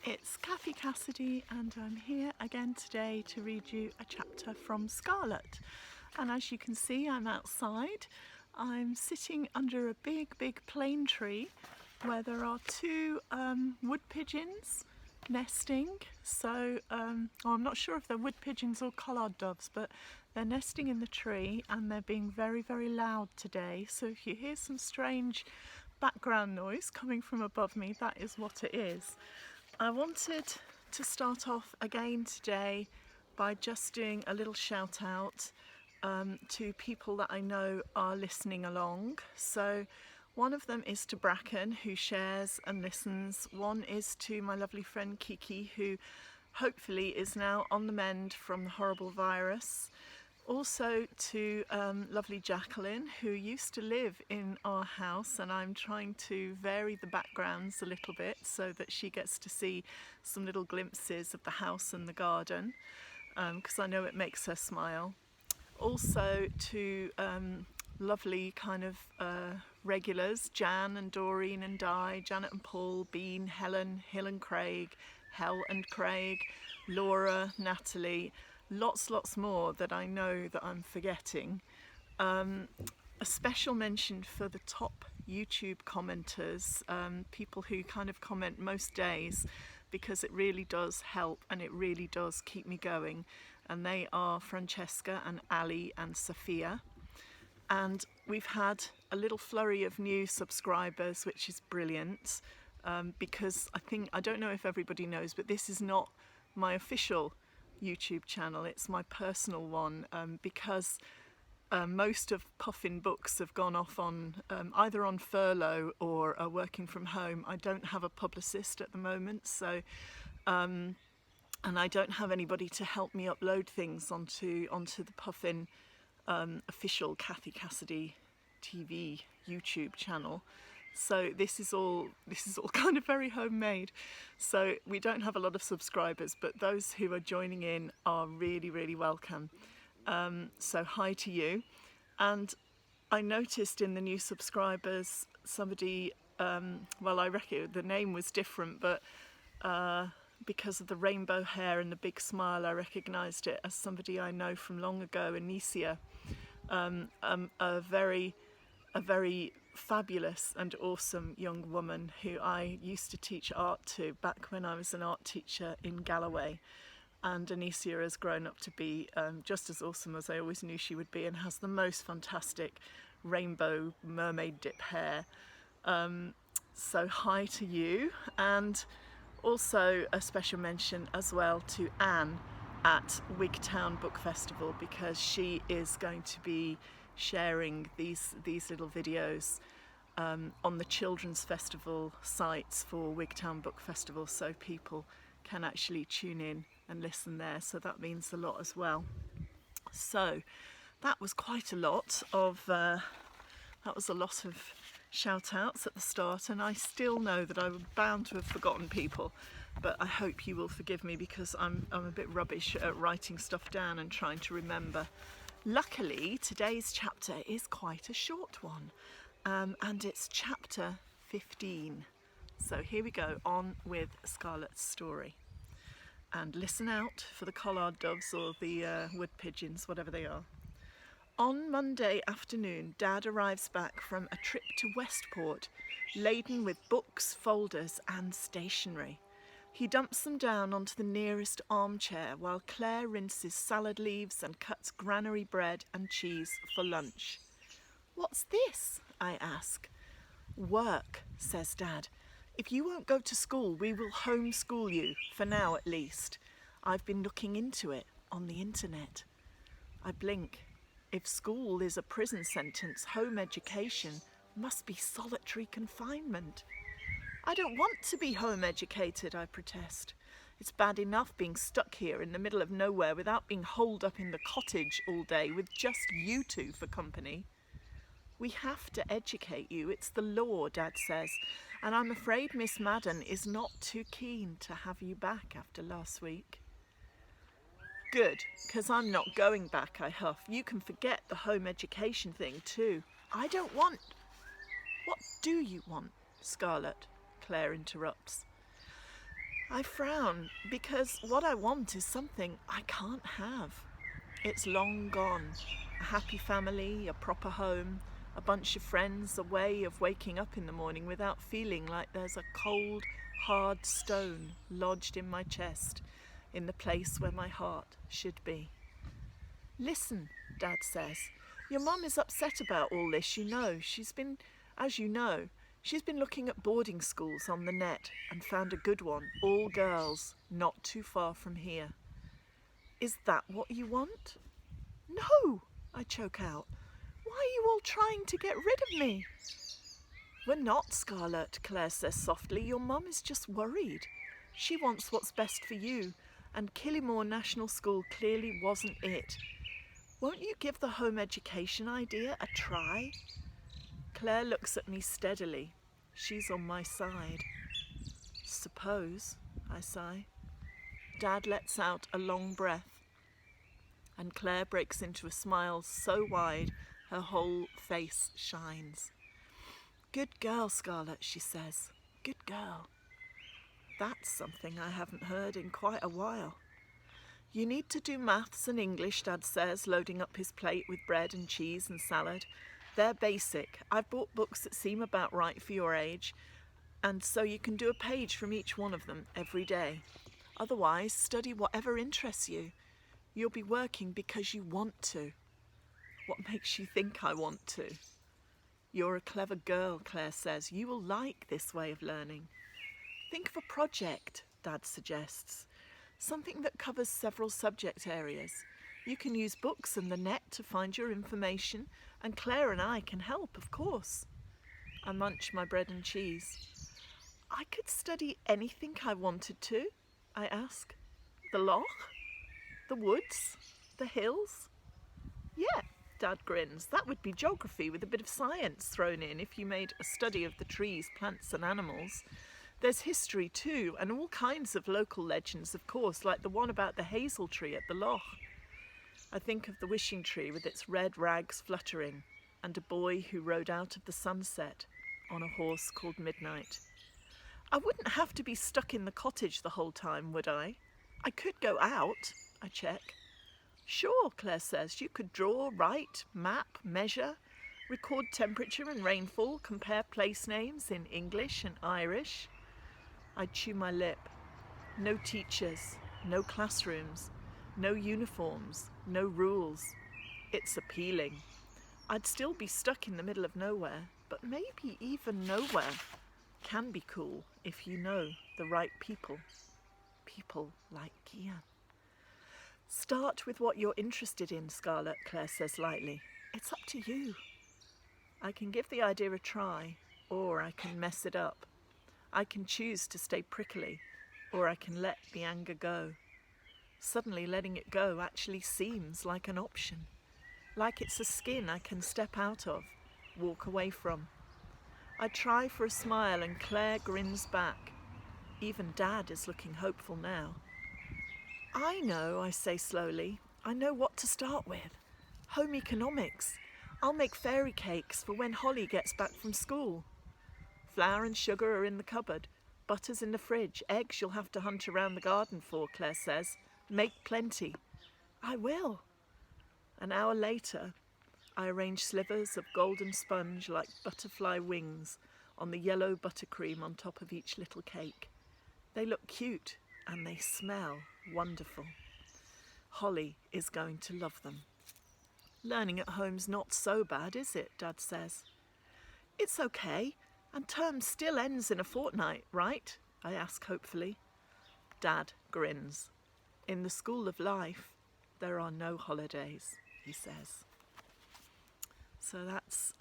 It's Cathy Cassidy and I'm here again today to read you a chapter from Scarlett. And as you can see, I'm outside. I'm sitting under a big plane tree where there are two wood pigeons nesting. So I'm not sure if they're wood pigeons or collared doves, but they're nesting in the tree and they're being very loud today. So if you hear some strange background noise coming from above me, that is what it is. I wanted to start off again today by just doing a little shout out to people that I know are listening along. So one of them is to Bracken, who shares and listens. One is to my lovely friend Kiki, who hopefully is now on the mend from the horrible virus. Also to lovely Jacqueline, who used to live in our house, and I'm trying to vary the backgrounds a little bit so that she gets to see some little glimpses of the house and the garden, because I know it makes her smile. Also to lovely kind of regulars, Jan and Doreen and Di, Janet and Paul, Bean, Helen, Hill and Craig, Hel and Craig, Laura, Natalie, lots more that I know that I'm forgetting. A special mention for the top YouTube commenters, people who kind of comment most days, because it really does help and it really does keep me going. And they are Francesca and Ali and Sophia. And we've had a little flurry of new subscribers, which is brilliant, because I don't know if everybody knows, but this is not my official YouTube channel, it's my personal one, because most of Puffin Books have gone off on either on furlough or are working from home. I don't have a publicist at the moment, so and I don't have anybody to help me upload things onto the Puffin official Cathy Cassidy TV YouTube channel. So this is all kind of very homemade. So we don't have a lot of subscribers, but those who are joining in are really welcome. So hi to you. And I noticed in the new subscribers somebody, well, I reckon the name was different, but because of the rainbow hair and the big smile, I recognised it as somebody I know from long ago, Anicia, a very fabulous and awesome young woman who I used to teach art to back when I was an art teacher in Galloway. And Anicia has grown up to be just as awesome as I always knew she would be, and has the most fantastic rainbow mermaid dip hair. So hi to you, and also a special mention as well to Anne at Wigtown Book Festival, because she is going to be sharing these little videos on the Children's Festival sites for Wigtown Book Festival, so people can actually tune in and listen there, so that means a lot as well. So that was quite a lot of shout outs at the start, and I still know that I was bound to have forgotten people, but I hope you will forgive me, because I'm a bit rubbish at writing stuff down and trying to remember. Luckily, today's chapter is quite a short one, and it's chapter 15. So here we go, on with Scarlett's story. And listen out for the collared doves or the wood pigeons, whatever they are. On Monday afternoon, Dad arrives back from a trip to Westport, laden with books, folders and stationery. He dumps them down onto the nearest armchair while Claire rinses salad leaves and cuts granary bread and cheese for lunch. "What's this?" I ask. "Work," says Dad. "If you won't go to school, we will homeschool you, for now at least. I've been looking into it on the internet." I blink. If school is a prison sentence, home education must be solitary confinement. "I don't want to be home educated," I protest. "It's bad enough being stuck here in the middle of nowhere without being holed up in the cottage all day with just you two for company." "We have to educate you, it's the law," Dad says, "and I'm afraid Miss Madden is not too keen to have you back after last week." "Good, because I'm not going back," I huff. "You can forget the home education thing too." "I don't want..." "What do you want, Scarlett?" Claire interrupts. I frown because what I want is something I can't have. It's long gone. A happy family, a proper home, a bunch of friends, a way of waking up in the morning without feeling like there's a cold, hard stone lodged in my chest, in the place where my heart should be. Listen, Dad says, your mum is upset about all this, you know. She's been looking at boarding schools on the net and found a good one, all girls, not too far from here. Is that what you want? No, I choke out. Why are you all trying to get rid of me? We're not, Scarlett, Claire says softly. Your mum is just worried. She wants what's best for you, and Killimore National School clearly wasn't it. Won't you give the home education idea a try? Claire looks at me steadily. She's on my side. Suppose, I sigh. Dad lets out a long breath, and Claire breaks into a smile so wide her whole face shines. Good girl, Scarlett, she says. Good girl. That's something I haven't heard in quite a while. You need to do maths and English, Dad says, loading up his plate with bread and cheese and salad. They're basic. I've bought books that seem about right for your age, and so you can do a page from each one of them every day. Otherwise, study whatever interests you. You'll be working because you want to. What makes you think I want to? You're a clever girl, Claire says. You will like this way of learning. Think of a project, Dad suggests. Something that covers several subject areas. You can use books and the net to find your information, and Claire and I can help, of course. I munch my bread and cheese. I could study anything I wanted to, I ask. The loch? The woods? The hills? Yeah, Dad grins. That would be geography with a bit of science thrown in if you made a study of the trees, plants and animals. There's history too, and all kinds of local legends, of course, like the one about the hazel tree at the loch. I think of the wishing tree with its red rags fluttering, and a boy who rode out of the sunset on a horse called Midnight. I wouldn't have to be stuck in the cottage the whole time, would I? I could go out, I check. Sure, Claire says, you could draw, write, map, measure, record temperature and rainfall, compare place names in English and Irish. I chew my lip. No teachers, no classrooms, no uniforms, no rules. It's appealing. I'd still be stuck in the middle of nowhere, but maybe even nowhere can be cool if you know the right people. People like Gian. Start with what you're interested in, Scarlett, Claire says lightly. It's up to you. I can give the idea a try, or I can mess it up. I can choose to stay prickly, or I can let the anger go. Suddenly letting it go actually seems like an option. Like it's a skin I can step out of, walk away from. I try for a smile and Claire grins back. Even Dad is looking hopeful now. I know, I say slowly. I know what to start with. Home economics. I'll make fairy cakes for when Holly gets back from school. Flour and sugar are in the cupboard. Butter's in the fridge. Eggs you'll have to hunt around the garden for, Claire says. Make plenty. I will. An hour later, I arrange slivers of golden sponge like butterfly wings on the yellow buttercream on top of each little cake. They look cute and they smell wonderful. Holly is going to love them. Learning at home's not so bad, is it? Dad says. It's okay, and term still ends in a fortnight, right? I ask hopefully. Dad grins. In the school of life, there are no holidays, he says. So that's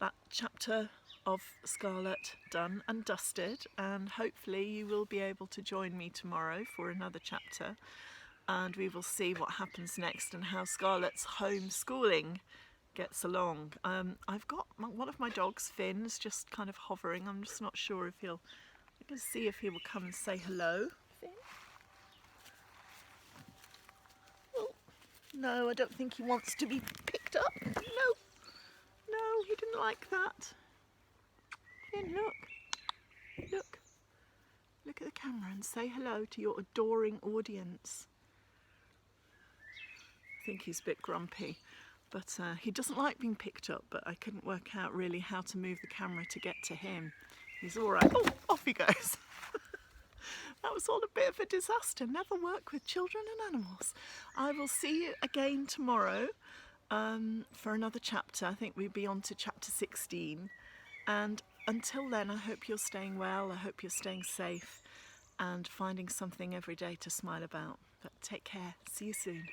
that chapter of Scarlett done and dusted, and hopefully you will be able to join me tomorrow for another chapter, and we will see what happens next and how Scarlett's homeschooling gets along. I've got one of my dogs, Finn's, just kind of hovering. I'm just not sure if he'll... I'm going to see if he will come and say hello. Finn? Oh, no, I don't think he wants to be picked up. No, he didn't like that. Finn, look. Look look at the camera and say hello to your adoring audience. I think he's a bit grumpy, but he doesn't like being picked up, but I couldn't work out really how to move the camera to get to him. He's all right. Oh, off he goes. That was all a bit of a disaster. Never work with children and animals. I will see you again tomorrow for another chapter. I think we'll be on to chapter 16. And until then, I hope you're staying well. I hope you're staying safe and finding something every day to smile about. But take care. See you soon.